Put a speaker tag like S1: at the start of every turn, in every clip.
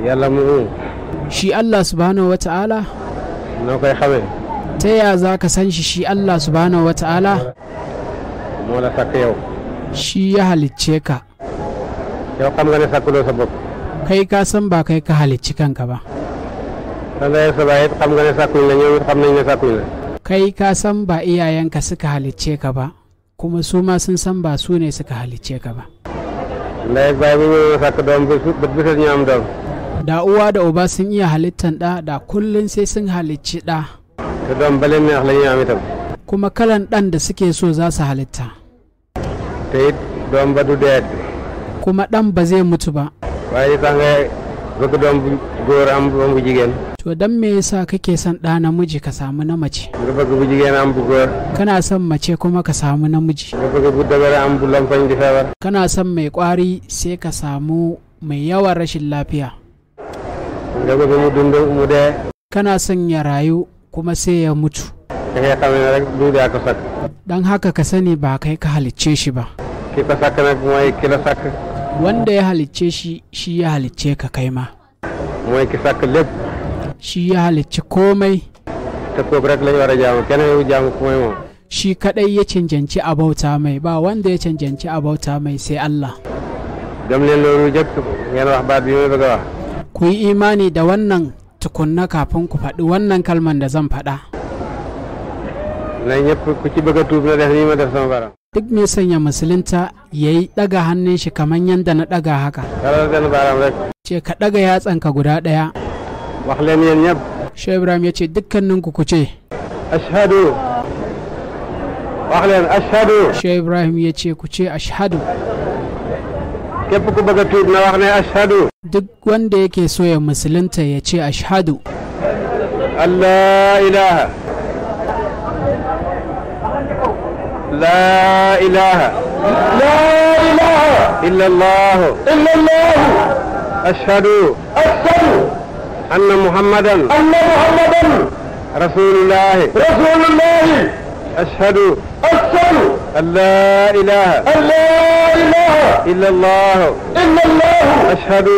S1: yàlla mu
S2: shi Allah subhanahu wata'ala
S1: noo koy xamee
S2: ta ya za ka san shi Allah subhanahu wata'ala
S1: moo la sàkk yow
S2: shi ya halicce ka
S1: yow xam nga ne sàkkuloo sa bopp
S2: kai ka san ba kai ka halicci kanka ba
S1: sa ndey sa baay it xam nga ne sàkkuñ la ñoom it xam nañ ne sàkkuñ la
S2: kai ka san ba iyayenka suka halicce ka ba kuma su ma sun san ba su ne suka halicce ka ba
S1: ndey ak baay bu ñu sàkk doom bët bu set ñu am doom
S2: da uwa da uba sun iya halittan ɗa da kullum sai sun halicci ɗa
S1: te doom ba leen neex la ñuy am itam
S2: kuma kalan ɗan da suke so za su halitta
S1: te it doom ba du deet
S2: kuma ɗan ba zai mutu ba
S1: waaye li tax nga bëgg doom bu góor am doom bu jigéen
S2: to dan me yasa kake son ɗa namiji ka samu na mace
S1: nga bëgg bu jigéen am bu góor
S2: kana son mace kuma ka samu namiji
S1: nga bëgg bu dëgër am bu lompañ di feebar
S2: kana son mai kwari sai ka samu mai yawan rashin lafiya
S1: nga bëgg mu dund mu dee
S2: kana son ya rayu kuma sai ya mutu
S1: da ngay xam ne rek du yaa ko sakk
S2: don haka ka sani ba kai ka halicce shi ba
S1: ki ko sakk nag mooy ki la sakk
S2: wanda ya halicce shi shi ya halicce ka kai ma
S1: mooy ki sakk lépp
S2: shi ya halicci komai
S1: te kooku rek lañ war a jaamu keneen wu jaamu ku mooy moom
S2: shi kadai ya cancanci a bauta mai ba wanda ya cancanci a bauta mai sai Allah
S1: gëm leen loolu jëkk ngeen wax baat bi may bëgg a wax
S2: ku yi imani da wannan tukunna kafin ku faɗi wannan kalman da zan faɗa
S1: na ñëpp ku ci bëgg a tuub na def nii ma def sama baram
S2: duk mai sanya musulunta ya yi ɗaga hannun shi kamar yadda na ɗaga haka
S1: kalal benn baaraam rek
S2: ce ka ɗaga yatsanka guda ɗaya
S1: wax leen yéen ñëpp
S2: Shehu Ibrahim ya ce dukkaninku ku ce
S1: ashhadu wax leen ashhadu
S2: Shehu Ibrahim ya ce ku ce ashhadu
S1: képp ku bëgg a tuub na wax ne ashhadu
S2: duk wanda yake so ya musulunta ya ce ashhadu
S1: Allah ilaha لا إله إلا الله أشهد أن محمدا رسول الله أشهد أن لا إله إلا الله أشهد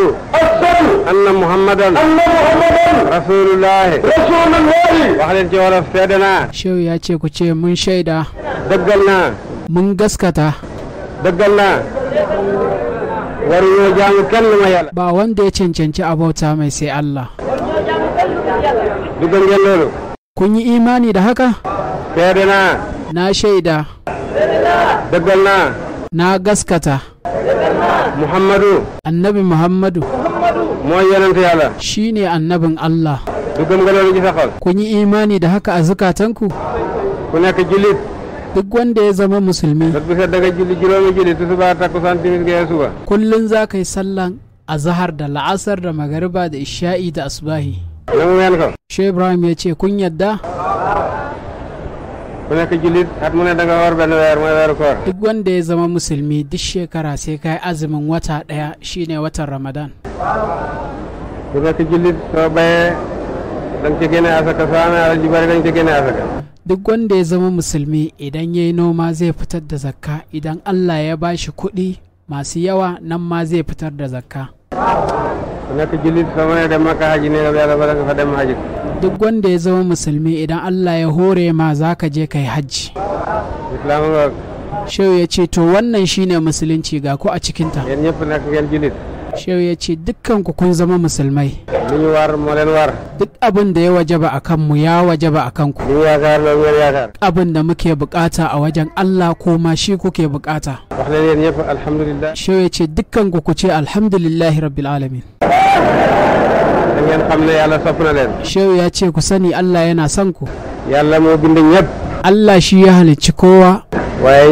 S1: أن محمدا رسول الله وحلت جوالف سيدنا
S2: Shehu ya ce ku ce mun shaida
S1: dëggal naa
S2: mun gaskata
S1: dëggal naa waruñoo jaamu kenn ma yàlla
S2: ba wanda ya cancanci abauta mai sai Allah
S1: duggal ngeen loolu
S2: kun yi imani da haka
S1: seede naa
S2: na shaida
S1: dëggal naa
S2: na gaskata
S1: Muhammadu
S2: annabi Muhammadu
S1: mooy yonent yàlla
S2: shine annabin Allah
S1: duggal nga loolu ci sa xol
S2: kun yi imani da haka a zukatanku
S1: ku nekk jullit
S2: duk wanda ya zama musulmi
S1: bët bu set da nga julli juróomi julli tisbaar takkusaan timis gee suba
S2: kullun za ka yi sallan azhar da la'asar da magariba da isha'i da asbahi
S1: nangu ngeen ko
S2: Shehu Ibrahim ya ce kun yadda
S1: ku nekk jullit at mu ne da nga war benn weer mooy weeru koor
S2: duk wanda ya zama musulmi duk shekara sai ka yi azumin wata ɗaya shine watan Ramadan
S1: ku nekk jullit soo bayee da nga ci génne asaka soo amee alal ji bari da nga ci génne asaka
S2: duk wanda ya zama musulmi idan ya yi noma zai fitar da zakka idan Allah ya ba shi kuɗi masu yawa nan ma zai fitar da zakka
S1: ku nekk jullit soo mënee dem Makka haji ne nga yàlla ba da nga fa dem haji
S2: duk wanda ya zama musulmi idan Allah ya hore ma za ka je ka yi hajji
S1: islaam nga
S2: Shehu ya ce to wannan shine musulunci ga ku a cikinta
S1: yéen ñëpp nekk ngeen jullit
S2: Shehu ya ce dukkan ku kun zama musulmai
S1: li ñu war moo leen war
S2: duk abin da ya wajaba a kanmu ya wajaba a kanku
S1: li ñu yaakaar loolu ngeen yaakaar
S2: abin da muke bukata a wajen Allah ko ma shi kuke bukata
S1: wax leen yéen ñëpp alhamdulillah
S2: Shehu ya ce dukkan ku ce alhamdulillahi rabbil alamin
S1: da ngeen xam ne yàlla sopp na leen
S2: Shehu ya ce ku sani Allah yana son ku
S1: yàlla moo bind ñëpp
S2: Allah shi ya halicci kowa
S1: waaye